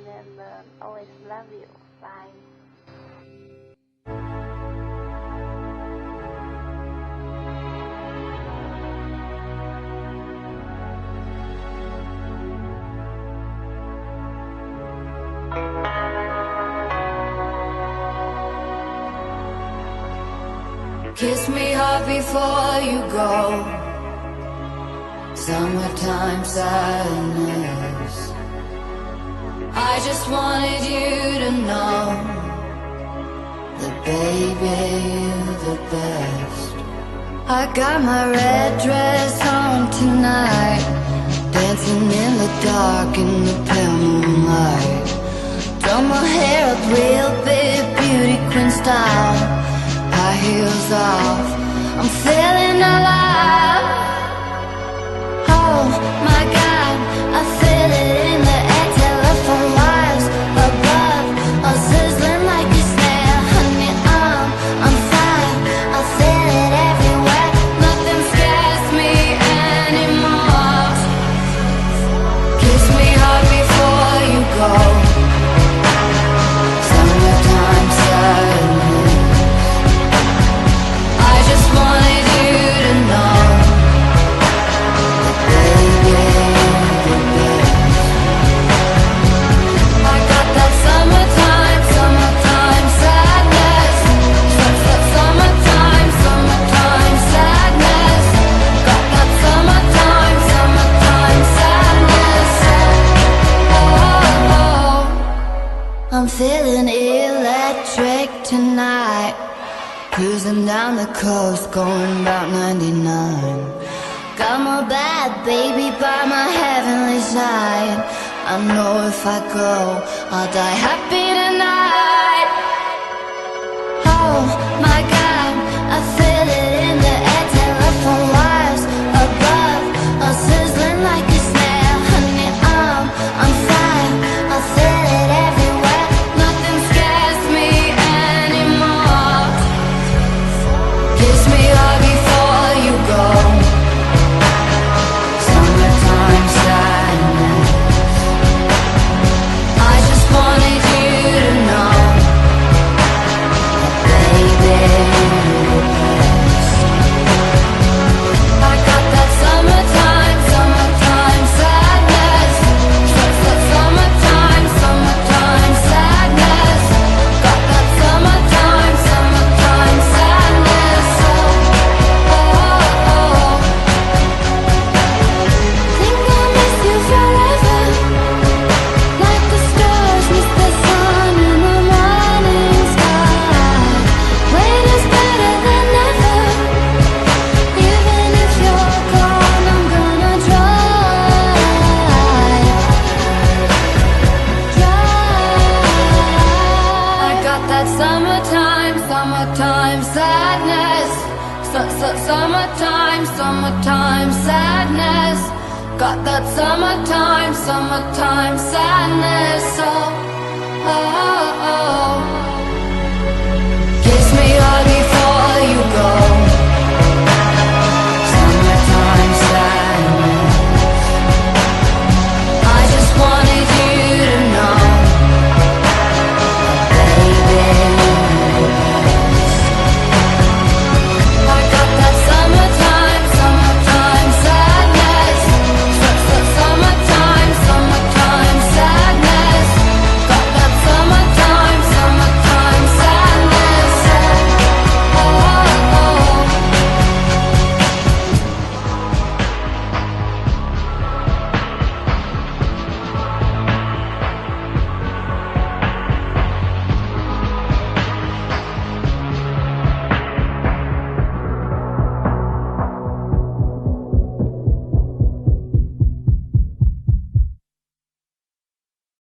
and always love you. Bye. Kiss me hard before you go. Summertime sadness. I just wanted you to know that baby, you're the best. I got my red dress on tonight, dancing in the dark in the pale moonlight. Done my hair up real big, beauty queen style. High heels off, I'm feeling alive. Oh my God, I feel it in the air. Telephone wires above, all sizzling like a snare. Honey, I'm fine, I feel it everywhere. Nothing scares me anymore. Kiss me hard before you go. Summertime sadness. I just wanted you to know that baby, you're the best. I got that summertime, summertime sadness. Summertime, summertime sadness. Got that summertime, summertime sadness. Oh, I'm feeling electric tonight. Cruising down the coast, going about 99. Got my bad baby by my heavenly side. I know if I go, I'll die happy tonight. Oh my God, I feel it in the air. Telephone wires above, all sizzling like a snare. Honey, I'm fine, I feel it everywhere. Nothing scares me anymore. Kiss me hard before you go. Summertime sadness. I just wanted you to know that baby, you're the best. I got that summertime, summertime sadness. Summertime, summertime sadness. Got that summertime, summertime sadness. Think I'll miss you forever, like the stars miss the sun in the morning sky. Wait is better than never. Even if you're gone, I'm gonna try. I got that summertime, summertime sadness. Summertime, summertime sadness. Got that summertime, summertime sadness. Oh.